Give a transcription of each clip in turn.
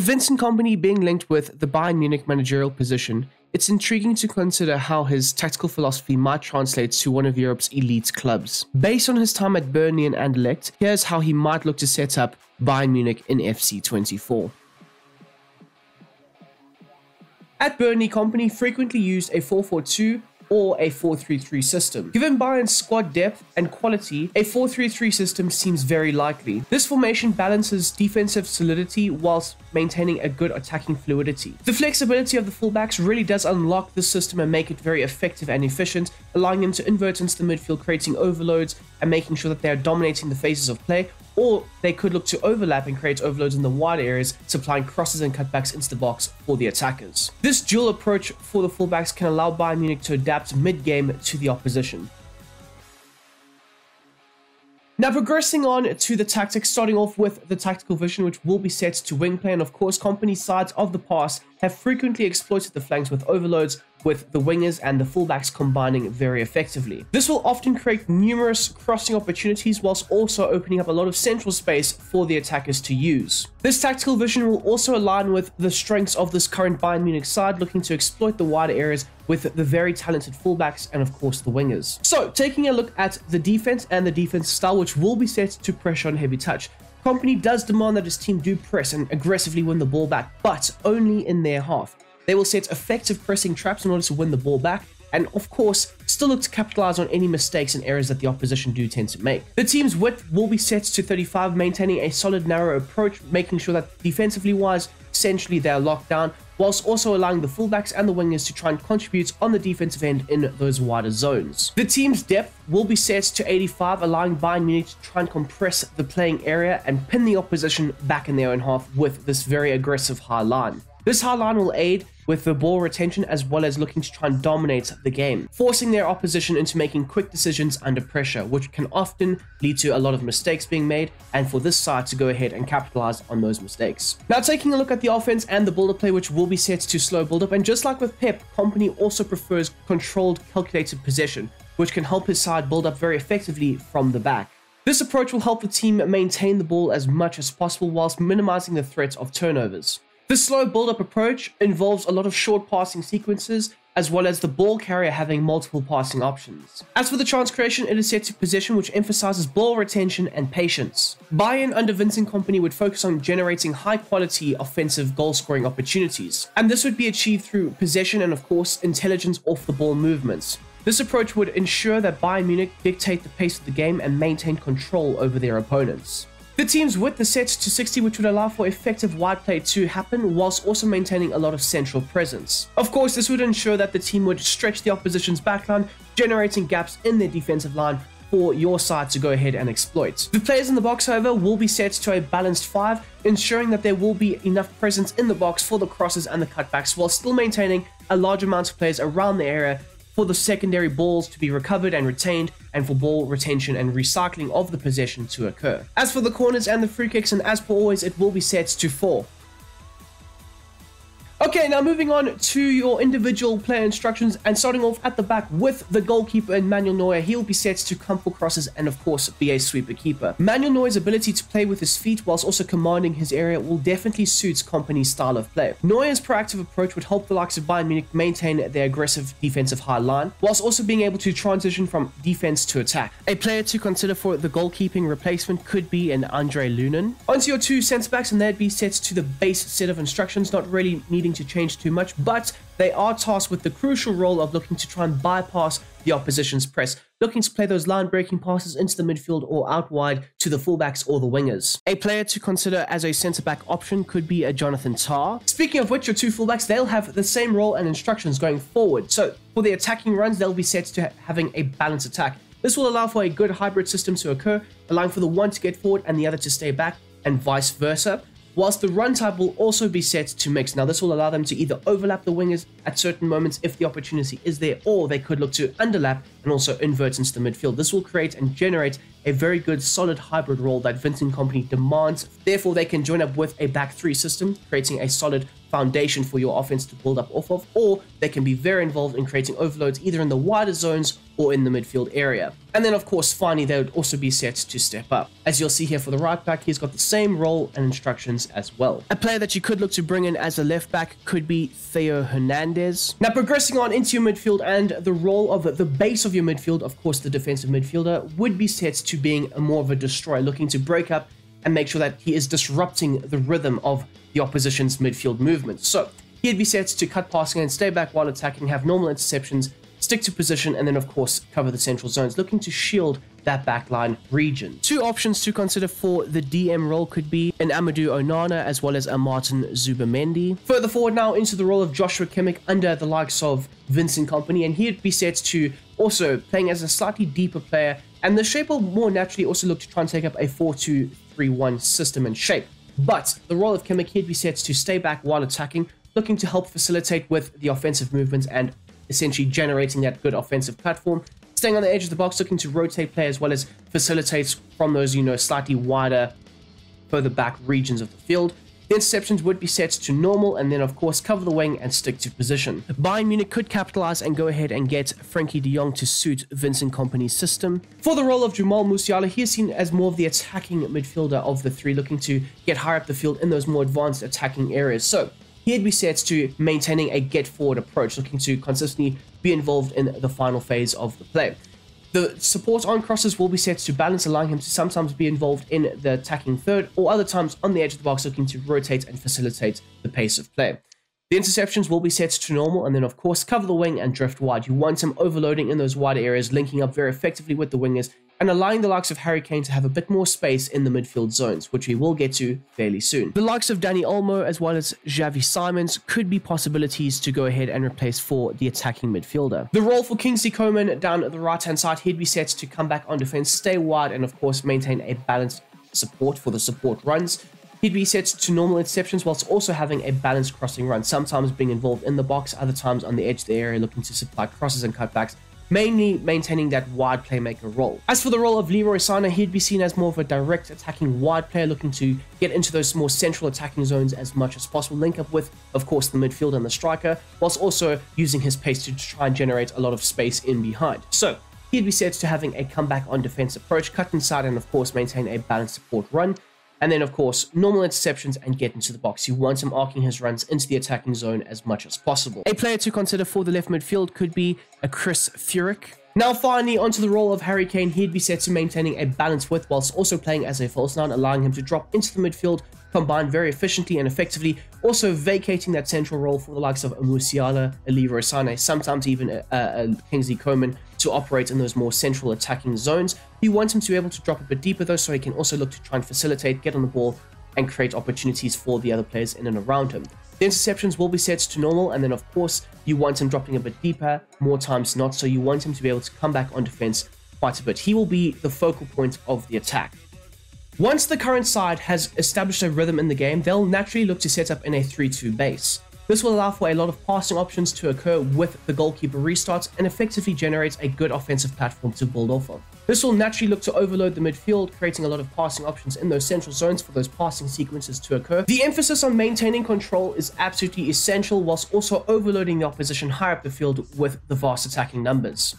With Vincent Kompany being linked with the Bayern Munich managerial position, it's intriguing to consider how his tactical philosophy might translate to one of Europe's elite clubs. Based on his time at Bavarian and Anderlecht, here's how he might look to set up Bayern Munich in FC24. At Burnley, Kompany frequently used a 4-4-2 or a 4-3-3 system. Given Bayern's squad depth and quality, a 4-3-3 system seems very likely. This formation balances defensive solidity whilst maintaining a good attacking fluidity. The flexibility of the fullbacks really does unlock this system and make it very effective and efficient, allowing them to invert into the midfield, creating overloads and making sure that they are dominating the phases of play, or they could look to overlap and create overloads in the wide areas, supplying crosses and cutbacks into the box for the attackers. This dual approach for the fullbacks can allow Bayern Munich to adapt mid-game to the opposition. Now progressing on to the tactics, starting off with the tactical vision, which will be set to wing play, and of course Kompany sides of the past have frequently exploited the flanks with overloads, with the wingers and the fullbacks combining very effectively. This will often create numerous crossing opportunities whilst also opening up a lot of central space for the attackers to use. This tactical vision will also align with the strengths of this current Bayern Munich side, looking to exploit the wider areas with the very talented fullbacks and of course the wingers. So taking a look at the defense and the defense style, which will be set to pressure on heavy touch. Kompany does demand that his team do press and aggressively win the ball back, but only in their half. They will set effective pressing traps in order to win the ball back, and of course, still look to capitalize on any mistakes and errors that the opposition do tend to make. The team's width will be set to 35, maintaining a solid narrow approach, making sure that defensively wise, essentially they are locked down, whilst also allowing the fullbacks and the wingers to try and contribute on the defensive end in those wider zones. The team's depth will be set to 85, allowing Bayern Munich to try and compress the playing area and pin the opposition back in their own half with this very aggressive high line. This high line will aid with the ball retention as well as looking to try and dominate the game, forcing their opposition into making quick decisions under pressure, which can often lead to a lot of mistakes being made, and for this side to go ahead and capitalize on those mistakes. Now taking a look at the offense and the build-up play, which will be set to slow build-up, and just like with Pep, Kompany also prefers controlled, calculated possession, which can help his side build up very effectively from the back. This approach will help the team maintain the ball as much as possible whilst minimizing the threat of turnovers. This slow build-up approach involves a lot of short passing sequences, as well as the ball carrier having multiple passing options. As for the chance creation, it is set to possession, which emphasizes ball retention and patience. Bayern under Vincent Kompany would focus on generating high-quality offensive goal-scoring opportunities, and this would be achieved through possession and, of course, intelligence off-the-ball movements. This approach would ensure that Bayern Munich dictate the pace of the game and maintain control over their opponents. The team's width is set to 60, which would allow for effective wide play to happen whilst also maintaining a lot of central presence. Of course, this would ensure that the team would stretch the opposition's backline, generating gaps in their defensive line for your side to go ahead and exploit. The players in the box, however, will be set to a balanced 5, ensuring that there will be enough presence in the box for the crosses and the cutbacks, while still maintaining a large amount of players around the area for the secondary balls to be recovered and retained, and for ball retention and recycling of the possession to occur. As for the corners and the free kicks, and as per always, it will be set to 4. Okay, now moving on to your individual player instructions, and starting off at the back with the goalkeeper Manuel Neuer. He'll be set to come for crosses and of course be a sweeper keeper. Manuel Neuer's ability to play with his feet whilst also commanding his area will definitely suit Kompany's style of play. Neuer's proactive approach would help the likes of Bayern Munich maintain their aggressive defensive high line, whilst also being able to transition from defense to attack. A player to consider for the goalkeeping replacement could be an Andre Lunin. Onto your two centre backs, and they'd be set to the base set of instructions, not really needing to change too much, but they are tasked with the crucial role of looking to try and bypass the opposition's press, looking to play those line breaking passes into the midfield or out wide to the fullbacks or the wingers. A player to consider as a centre-back option could be a Jonathan Tah. Speaking of which, your two fullbacks, they'll have the same role and instructions going forward. So for the attacking runs, they'll be set to having a balanced attack. This will allow for a good hybrid system to occur, allowing for the one to get forward and the other to stay back, and vice versa. Whilst the run type will also be set to mix. Now this will allow them to either overlap the wingers at certain moments if the opportunity is there, or they could look to underlap and also invert into the midfield. This will create and generate a very good solid hybrid role that Vincent Kompany demands. Therefore they can join up with a back 3 system, creating a solid foundation for your offense to build up off of, or they can be very involved in creating overloads either in the wider zones or in the midfield area. And then of course finally they would also be set to step up. As you'll see here for the right back, he's got the same role and instructions as well. A player that you could look to bring in as a left back could be Theo Hernandez. Now progressing on into your midfield, and the role of the base of your midfield, of course the defensive midfielder, would be set to being more of a destroyer, looking to break up and make sure that he is disrupting the rhythm of the opposition's midfield movement. So he'd be set to cut passing and stay back while attacking, have normal interceptions, stick to position, and then of course cover the central zones, looking to shield that backline region. Two options to consider for the DM role could be an Amadou Onana as well as a Martin Zubamendi. Further forward now into the role of Joshua Kimmich under the likes of Vincent Kompany, and he'd be set to also playing as a slightly deeper player, and the shape will more naturally also look to try and take up a 4-2-3-1 system and shape. But the role of Kimmich, he'd be set to stay back while attacking, looking to help facilitate with the offensive movements and essentially generating that good offensive platform. Staying on the edge of the box, looking to rotate play as well as facilitate from those, slightly wider, further back regions of the field. The interceptions would be set to normal, and then of course cover the wing and stick to position. Bayern Munich could capitalize and go ahead and get Frenkie de Jong to suit Vincent Kompany's system. For the role of Jamal Musiala, he is seen as more of the attacking midfielder of the three, looking to get higher up the field in those more advanced attacking areas. So he'd be set to maintaining a get forward approach, looking to consistently be involved in the final phase of the play. The support on crosses will be set to balance, allowing him to sometimes be involved in the attacking third, or other times on the edge of the box, looking to rotate and facilitate the pace of play. The interceptions will be set to normal, and then of course cover the wing and drift wide. You want him overloading in those wider areas, linking up very effectively with the wingers, and allowing the likes of Harry Kane to have a bit more space in the midfield zones, which we will get to fairly soon. The likes of Dani Olmo as well as Xavi Simons could be possibilities to go ahead and replace for the attacking midfielder. The role for Kingsley Coman down the right-hand side, he'd be set to come back on defense, stay wide, and of course maintain a balanced support for the support runs. He'd be set to normal interceptions whilst also having a balanced crossing run, sometimes being involved in the box, other times on the edge of the area, looking to supply crosses and cutbacks, mainly maintaining that wide playmaker role. As for the role of Leroy Sané, he'd be seen as more of a direct attacking wide player, looking to get into those more central attacking zones as much as possible, link up with, of course, the midfield and the striker, whilst also using his pace to try and generate a lot of space in behind. So he'd be set to having a comeback on defense approach, cut inside, and of course maintain a balanced support run. And then, of course, normal interceptions and get into the box. You want him arcing his runs into the attacking zone as much as possible. A player to consider for the left midfield could be a Chris Furyk. Now, finally, onto the role of Harry Kane. He'd be set to maintaining a balanced width whilst also playing as a false nine, allowing him to drop into the midfield, combine very efficiently and effectively, also vacating that central role for the likes of Musiala, Leroy Sané, sometimes even Kingsley Coman, to operate in those more central attacking zones. You want him to be able to drop a bit deeper though, so he can also look to try and facilitate, get on the ball, and create opportunities for the other players in and around him. The interceptions will be set to normal, and then of course you want him dropping a bit deeper, more times not, so you want him to be able to come back on defense quite a bit. He will be the focal point of the attack. Once the current side has established a rhythm in the game, they'll naturally look to set up in a 3-2 base. This will allow for a lot of passing options to occur with the goalkeeper restarts and effectively generates a good offensive platform to build off of. This will naturally look to overload the midfield, creating a lot of passing options in those central zones for those passing sequences to occur. The emphasis on maintaining control is absolutely essential, whilst also overloading the opposition higher up the field with the vast attacking numbers.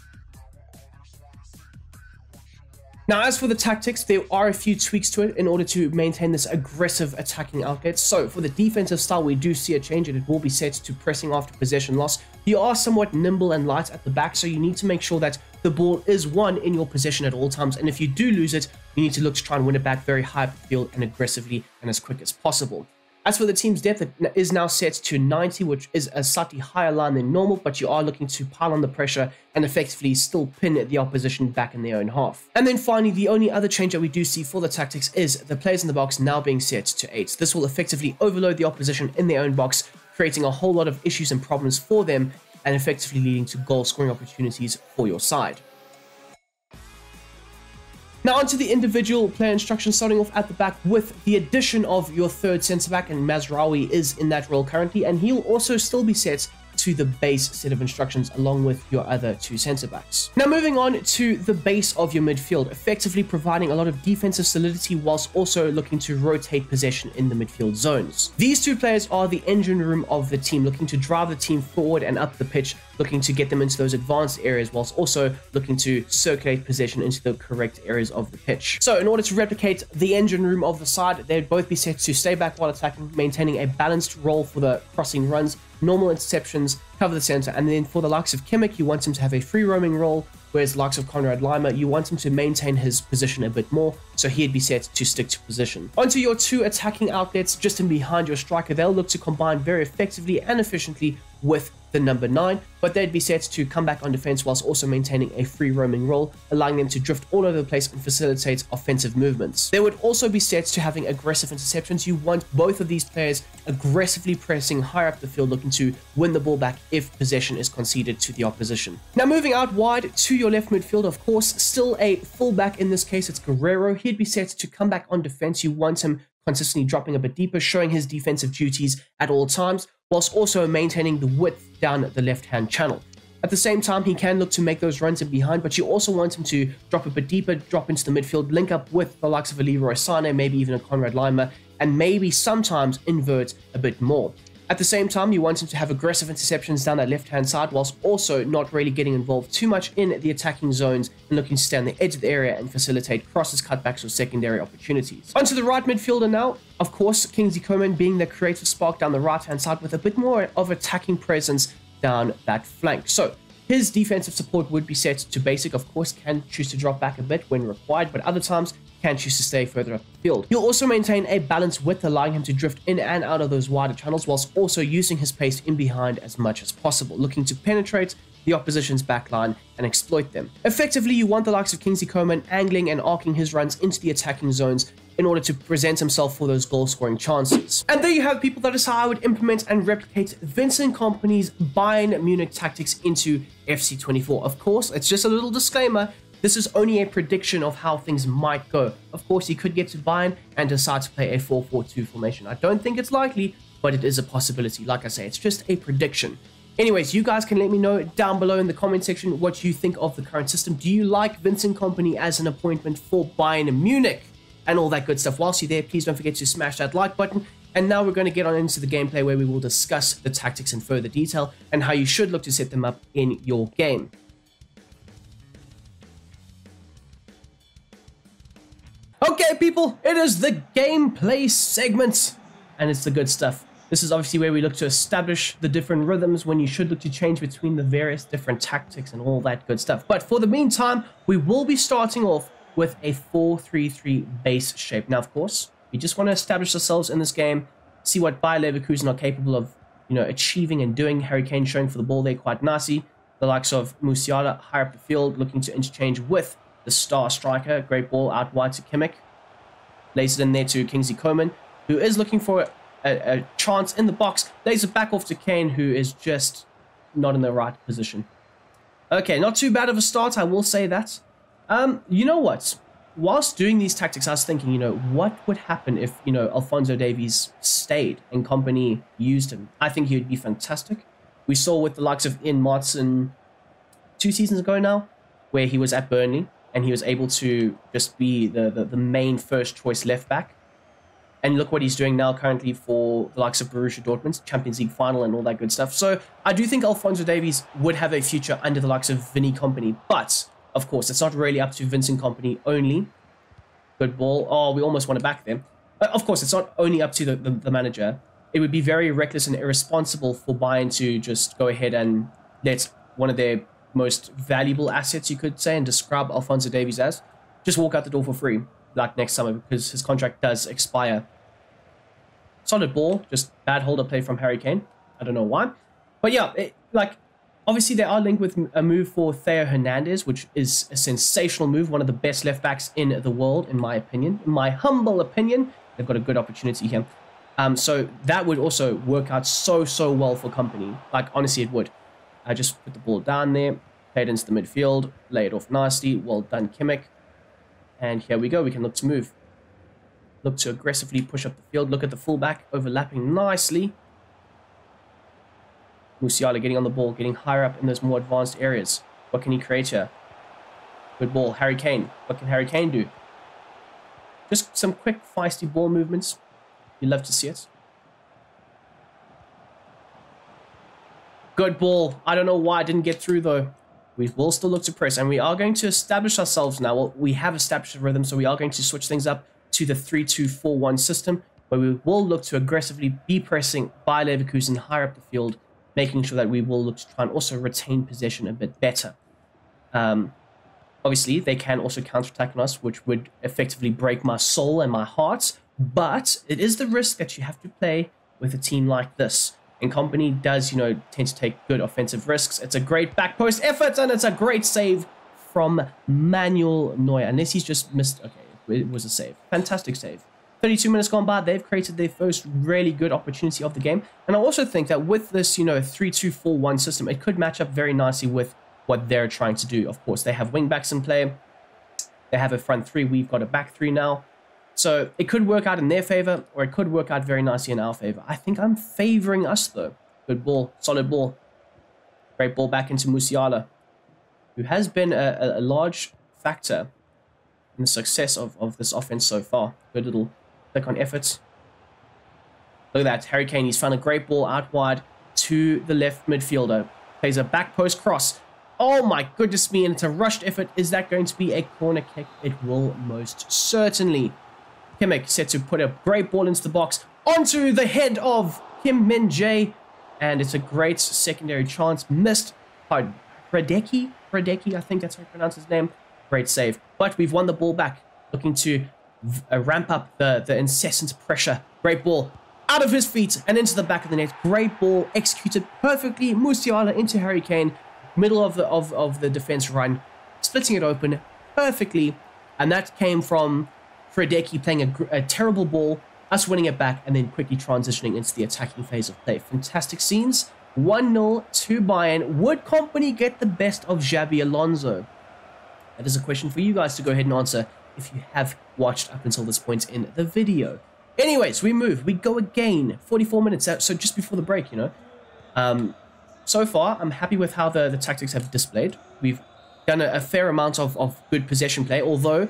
Now, as for the tactics, there are a few tweaks to it in order to maintain this aggressive attacking outlet. So for the defensive style, we do see a change, and it will be set to pressing after possession loss. You are somewhat nimble and light at the back, so you need to make sure that the ball is won in your possession at all times. And if you do lose it, you need to look to try and win it back very high up the field and aggressively and as quick as possible. As for the team's depth, it is now set to 90, which is a slightly higher line than normal, but you are looking to pile on the pressure and effectively still pin the opposition back in their own half. And then finally, the only other change that we do see for the tactics is the players in the box now being set to 8. This will effectively overload the opposition in their own box, creating a whole lot of issues and problems for them, and effectively leading to goal scoring opportunities for your side. Now onto the individual player instructions, starting off at the back with the addition of your third centre-back, and Mazraoui is in that role currently, and he'll also still be set to the base set of instructions along with your other two centre backs. Now moving on to the base of your midfield, effectively providing a lot of defensive solidity whilst also looking to rotate possession in the midfield zones. These two players are the engine room of the team, looking to drive the team forward and up the pitch, looking to get them into those advanced areas whilst also looking to circulate possession into the correct areas of the pitch. So in order to replicate the engine room of the side, they'd both be set to stay back while attacking, maintaining a balanced role for the crossing runs, normal interceptions, cover the center, and then for the likes of Kimmich, you want him to have a free roaming role, whereas the likes of Konrad Laimer, you want him to maintain his position a bit more, so he'd be set to stick to position. Onto your two attacking outlets, just in behind your striker, they'll look to combine very effectively and efficiently with the number 9, but they'd be set to come back on defense whilst also maintaining a free roaming role, allowing them to drift all over the place and facilitate offensive movements. They would also be set to having aggressive interceptions. You want both of these players aggressively pressing higher up the field, looking to win the ball back if possession is conceded to the opposition. Now moving out wide to your left midfield, of course, still a fullback in this case, it's Guerrero. He'd be set to come back on defense. You want him consistently dropping a bit deeper, showing his defensive duties at all times, whilst also maintaining the width down the left-hand channel. At the same time, he can look to make those runs in behind, but you also want him to drop a bit deeper, drop into the midfield, link up with the likes of a Leroy Sané, maybe even a Konrad Laimer, and maybe sometimes invert a bit more. At the same time, you want him to have aggressive interceptions down that left-hand side, whilst also not really getting involved too much in the attacking zones and looking to stay on the edge of the area and facilitate crosses, cutbacks, or secondary opportunities. Onto the right midfielder now. Of course, Kingsley Coman being the creative spark down the right-hand side with a bit more of attacking presence down that flank. So his defensive support would be set to basic. Of course, can choose to drop back a bit when required, but other times can choose to stay further up the field. He'll also maintain a balanced width, allowing him to drift in and out of those wider channels, whilst also using his pace in behind as much as possible, looking to penetrate the opposition's backline and exploit them. Effectively, you want the likes of Kingsley Coman angling and arcing his runs into the attacking zones in order to present himself for those goal-scoring chances. And there you have, people. That is how I would implement and replicate Vincent Kompany's Bayern Munich tactics into FC24. Of course, it's just a little disclaimer. This is only a prediction of how things might go. Of course, he could get to Bayern and decide to play a 4-4-2 formation. I don't think it's likely, but it is a possibility. Like I say, it's just a prediction. Anyways, you guys can let me know down below in the comment section what you think of the current system. Do you like Vincent Kompany as an appointment for Bayern Munich and all that good stuff? Whilst you're there, please don't forget to smash that like button. And now we're going to get on into the gameplay, where we will discuss the tactics in further detail and how you should look to set them up in your game. Okay, people, it is the gameplay segment, and it's the good stuff. This is obviously where we look to establish the different rhythms, when you should look to change between the various different tactics and all that good stuff. But for the meantime, we will be starting off with a 4-3-3 base shape. Now, of course, we just want to establish ourselves in this game, see what Bayer Leverkusen are capable of, achieving and doing. Harry Kane showing for the ball there quite nicely. The likes of Musiala higher up the field, looking to interchange with the star striker. Great ball out wide to Kimmich. Lays it in there to Kingsley Coman, who is looking for a chance in the box. Lays it back off to Kane, who is just not in the right position. Okay, not too bad of a start, I will say that. You know what? Whilst doing these tactics, I was thinking, what would happen if, Alphonso Davies stayed and Kompany used him? I think he would be fantastic. We saw with the likes of Ian Martin 2 seasons ago now, where he was at Burnley, and he was able to just be the main first choice left back. And look what he's doing now currently for the likes of Borussia Dortmund, Champions League final and all that good stuff. So I do think Alphonso Davies would have a future under the likes of Vinny Kompany. But, of course, it's not really up to Vincent Kompany only. Good ball. Oh, we almost won it back there. Of course, it's not only up to the manager. It would be very reckless and irresponsible for Bayern to just go ahead and let one of their most valuable assets, you could say, and describe Alphonso Davies as, just walk out the door for free, like next summer, because his contract does expire. Solid ball, just bad hold up play from Harry Kane. I don't know why. But yeah, obviously they are linked with a move for Theo Hernandez, which is a sensational move, one of the best left backs in the world, in my opinion. In my humble opinion, they've got a good opportunity here. So that would also work out so well for Kompany. Like, honestly, it would. I just put the ball down there, played into the midfield, lay it off nicely. Well done, Kimmich. And here we go. We can look to move. Look to aggressively push up the field. Look at the fullback overlapping nicely. Musiala getting on the ball, getting higher up in those more advanced areas. What can he create here? Good ball. Harry Kane. What can Harry Kane do? Just some quick, feisty ball movements. You love to see it. Good ball. I don't know why I didn't get through, though. We will still look to press, and we are going to establish ourselves now. Well, we have established a rhythm, so we are going to switch things up to the 3-2-4-1 system, where we will look to aggressively be pressing by Leverkusen higher up the field, making sure that we will look to try and also retain possession a bit better. Obviously, they can also counterattack on us, which would effectively break my soul and my heart, but it is the risk that you have to play with a team like this. And Kompany does, tend to take good offensive risks. It's a great back post effort, and it's a great save from Manuel Neuer. Unless he's just missed. Okay, it was a save. Fantastic save. 32 minutes gone by. They've created their first really good opportunity of the game. And I also think that with this, 3-2-4-1 system, it could match up very nicely with what they're trying to do. Of course, they have wing backs in play. They have a front three. We've got a back three now. So it could work out in their favor, or it could work out very nicely in our favor. I think I'm favoring us, though. Good ball. Solid ball. Great ball back into Musiala, who has been a large factor in the success of this offense so far. Good little click on effort. Look at that. Harry Kane, he's found a great ball out wide to the left midfielder. Plays a back post cross. Oh my goodness me, and it's a rushed effort. Is that going to be a corner kick? It will most certainly. Kimmich set to put a great ball into the box, onto the head of Kim Min-jae, and it's a great secondary chance. Missed by Hradecki, I think that's how you pronounce his name. Great save. But we've won the ball back, looking to ramp up the incessant pressure. Great ball out of his feet and into the back of the net. Great ball executed perfectly. Musiala into Harry Kane, middle of the defense run, splitting it open perfectly, and that came from Hradecki playing a terrible ball, us winning it back, and then quickly transitioning into the attacking phase of play. Fantastic scenes. 1-0 to Bayern. Would Kompany get the best of Xabi Alonso? That is a question for you guys to go ahead and answer if you have watched up until this point in the video. Anyways, we move. We go again. 44 minutes out, so just before the break, So far, I'm happy with how the tactics have displayed. We've done a fair amount of good possession play, although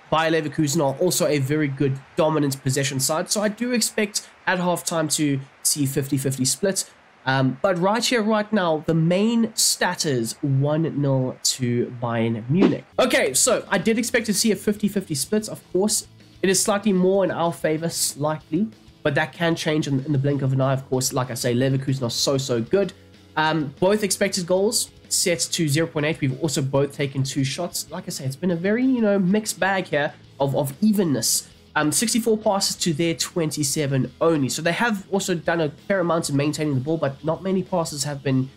Bayer Leverkusen are also a very good dominant possession side. So I do expect at halftime to see 50-50 split. But right here, right now, the main stat is 1-0 to Bayern Munich. Okay, so I did expect to see a 50-50 split, of course. It is slightly more in our favor, slightly. But that can change in the blink of an eye, of course. Like I say, Leverkusen are so good. Both expected goals set to 0.8. We've also both taken 2 shots. Like I say, it's been a very, mixed bag here of evenness. 64 passes to their 27 only. So they have also done a fair amount of maintaining the ball, but not many passes have been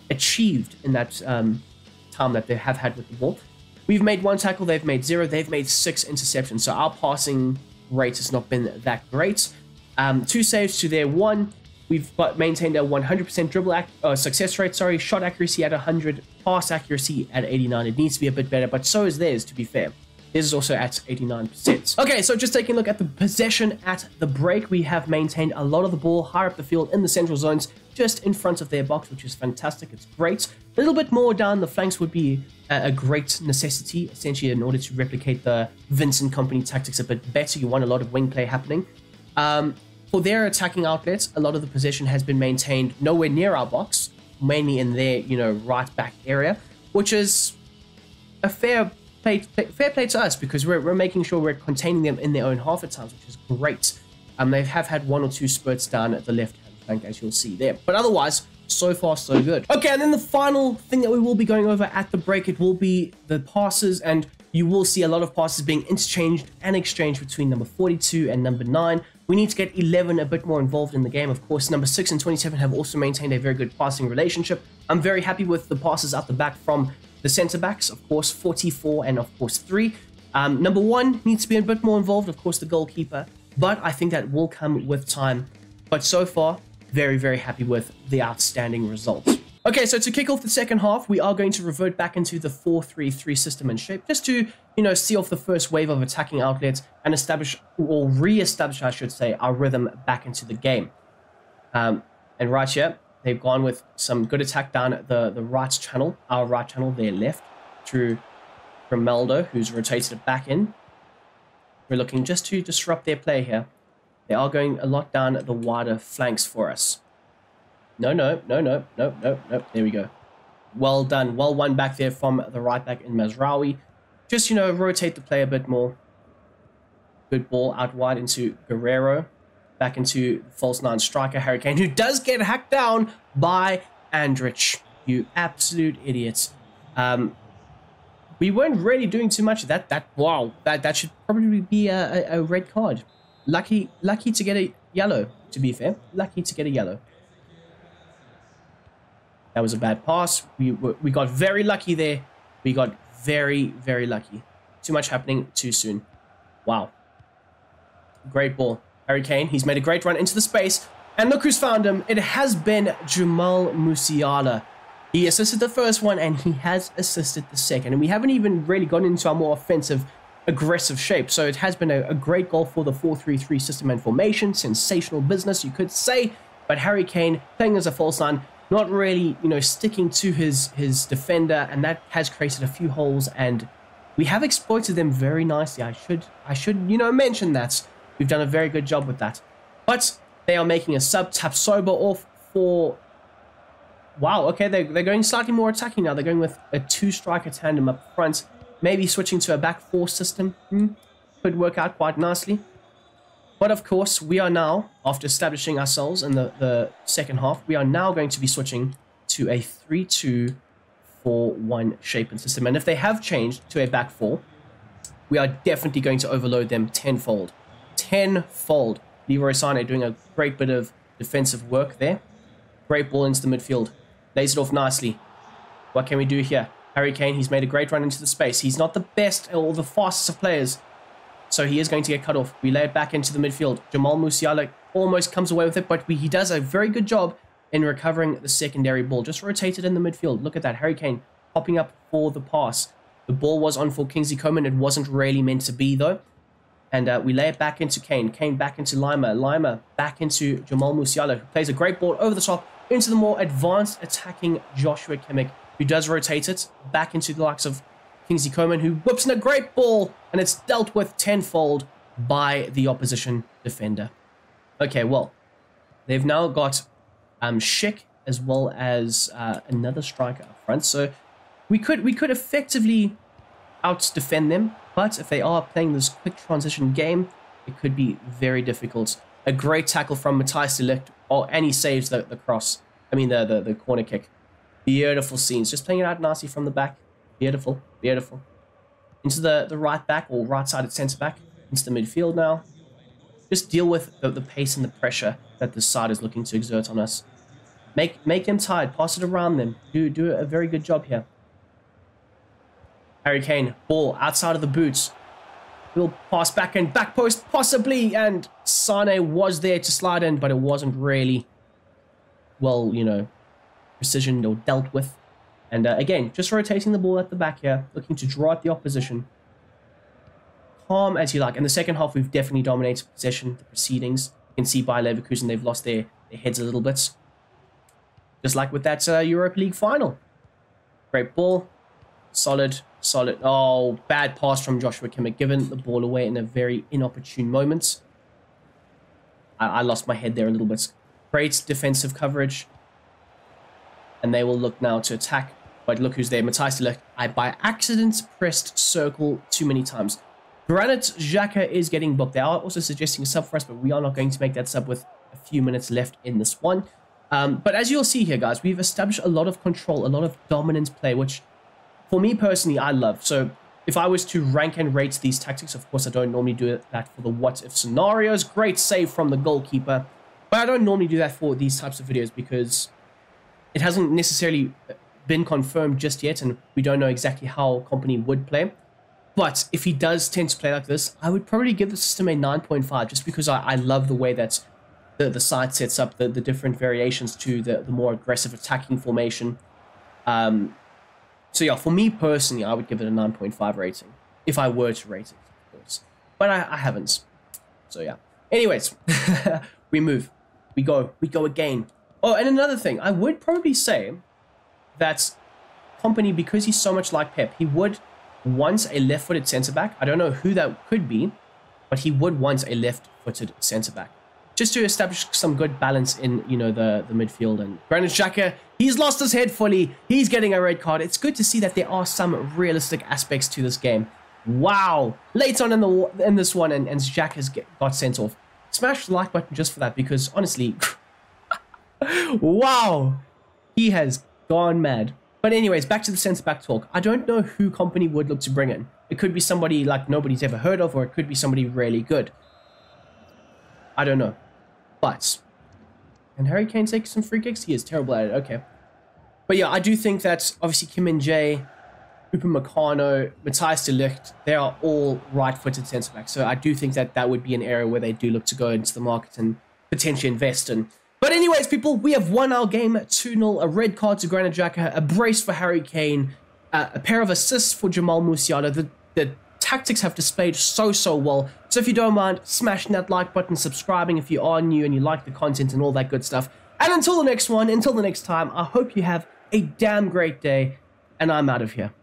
achieved in that time that they have had with the ball. We've made 1 tackle, they've made 0, they've made 6 interceptions. So our passing rate has not been that great. 2 saves to their 1. We've maintained a 100% dribble success rate, shot accuracy at 100, pass accuracy at 89. It needs to be a bit better, but so is theirs, to be fair. Theirs is also at 89%. Okay, so just taking a look at the possession at the break, we have maintained a lot of the ball higher up the field in the central zones, just in front of their box, which is fantastic. It's great. A little bit more down the flanks would be a great necessity, essentially, in order to replicate the Vincent Kompany tactics a bit better. You want a lot of wing play happening. For their attacking outlets, a lot of the possession has been maintained nowhere near our box, mainly in their, right back area, which is a fair play to us because we're making sure we're containing them in their own half at times, which is great. They have had 1 or 2 spurts down at the left-hand flank, as you'll see there. But otherwise, so far, so good. Okay, and then the final thing that we will be going over at the break, it will be the passes, and you will see a lot of passes being interchanged and exchanged between number 42 and number 9. We need to get 11 a bit more involved in the game. Of course, number 6 and 27 have also maintained a very good passing relationship. I'm very happy with the passes out the back from the centre backs, of course, 44 and of course 3. Number 1 needs to be a bit more involved, of course, the goalkeeper, but I think that will come with time. But so far, very happy with the outstanding results. Okay, so to kick off the second half, we are going to revert back into the 4-3-3 system and shape, just to, see off the first wave of attacking outlets and establish, or re-establish, I should say, our rhythm back into the game. And right here, They've gone with some good attack down the right channel, our right channel, their left, through Romeldo, who's rotated it back in. We're looking just to disrupt their play here. They are going a lot down the wider flanks for us. No. There we go. Well done. Well won back there from the right back in Mazraoui. Just, you know, rotate the play a bit more. Good ball out wide into Guerrero. Back into false 9 striker Harry Kane, who does get hacked down by Andrich. You absolute idiots. We weren't really doing too much. Wow, that should probably be a red card. Lucky to get a yellow, to be fair. Lucky to get a yellow. That was a bad pass. We got very lucky there. We got very, very lucky. Too much happening too soon. Wow. Great ball. Harry Kane, he's made a great run into the space. And look who's found him. It has been Jamal Musiala. He assisted the first one and he has assisted the second. And we haven't even really gone into our more offensive, aggressive shape. So it has been a great goal for the 4-3-3 system and formation. Sensational business, you could say. But Harry Kane playing as a false 9, not really, you know, sticking to his defender. And that has created a few holes. And we have exploited them very nicely. I should, you know, mention that. We've done a very good job with that. But they are making a sub. Tapsoba off for... Wow, okay, they're going slightly more attacking now. They're going with a 2-striker tandem up front. Maybe switching to a back 4 system. Could work out quite nicely. But of course, we are now, after establishing ourselves in the second half, we are now going to be switching to a 3-2-4-1 shape and system. And if they have changed to a back 4, we are definitely going to overload them tenfold. Tenfold. Leroy Sané doing a great bit of defensive work there. Great ball into the midfield. Lays it off nicely. What can we do here? Harry Kane, he's made a great run into the space. He's not the best or the fastest of players, so he is going to get cut off. We lay it back into the midfield. Jamal Musiala almost comes away with it, but he does a very good job in recovering the secondary ball. Just rotated in the midfield. Look at that. Harry Kane popping up for the pass. The ball was on for Kingsley Coman. It wasn't really meant to be, though. And we lay it back into Kane. Kane back into Lima. Lima back into Jamal Musiala, who plays a great ball over the top into the more advanced attacking Joshua Kimmich, who does rotate it back into the likes of Kingsley Coman, who whips in a great ball, and it's dealt with tenfold by the opposition defender. Okay, well, they've now got Schick as well as another striker up front, so we could effectively out-defend them. But if they are playing this quick transition game, it could be very difficult. A great tackle from Matthijs de Ligt, and he saves the cross. I mean, the corner kick. Beautiful scenes. Just playing it out nicely from the back. Beautiful, beautiful. Into the right back, or right-sided centre-back. Into the midfield now. Just deal with the pace and the pressure that this side is looking to exert on us. Make them tired. Pass it around them. Do a very good job here. Harry Kane, ball outside of the boots. We'll pass back in, back post possibly, and Sané was there to slide in, but it wasn't really, well, you know, precision or dealt with. And again, just rotating the ball at the back here, looking to draw out the opposition. Calm as you like. In the second half, we've definitely dominated possession, the proceedings. You can see by Leverkusen, they've lost their heads a little bit. Just like with that Europa League final. Great ball. Solid. Oh, bad pass from Joshua Kimmich, given the ball away in a very inopportune moment. I lost my head there a little bit. Great defensive coverage. And they will look now to attack. But look who's there. Matthijs de Ligt. I, by accident, pressed circle too many times. Granit Xhaka is getting booked. They are also suggesting a sub for us, but we are not going to make that sub with a few minutes left in this one. But as you'll see here, guys, we've established a lot of control, a lot of dominant play, which... for me personally, I love. So if I was to rank and rate these tactics, of course, I don't normally do that for the what-if scenarios. Great save from the goalkeeper. But I don't normally do that for these types of videos because it hasn't necessarily been confirmed just yet, and we don't know exactly how Kompany would play. But if he does tend to play like this, I would probably give the system a 9.5 just because I love the way that the side sets up the different variations to the more aggressive attacking formation. So yeah, for me personally, I would give it a 9.5 rating. If I were to rate it, of course. But I haven't. So yeah. Anyways, we move. We go again. Oh, and another thing, I would probably say that Kompany, because he's so much like Pep, he would want a left-footed centre-back. I don't know who that could be, but he would want a left-footed centre-back, just to establish some good balance in, you know, the midfield. And Granit Xhaka, he's lost his head fully. He's getting a red card. It's good to see that there are some realistic aspects to this game. Wow. Late on in this one, and Xhaka has got sent off. Smash the like button just for that, because honestly, wow, he has gone mad. But anyways, back to the centre-back talk. I don't know who Kompany would look to bring in. It could be somebody like nobody's ever heard of, or it could be somebody really good. I don't know. But, and Harry Kane take some free kicks? He is terrible at it, okay. But yeah, I do think that obviously Kim Min-jae, Upamecano, Matthias de Ligt, they are all right-footed centre-backs. So I do think that that would be an area where they do look to go into the market and potentially invest in. But anyways, people, we have won our game 2-0, a red card to Granit Xhaka, a brace for Harry Kane, a pair of assists for Jamal Musiala. The tactics have displayed so well. So if you don't mind, smashing that like button, subscribing if you are new and you like the content and all that good stuff. And until the next one, until the next time, I hope you have a damn great day, and I'm out of here.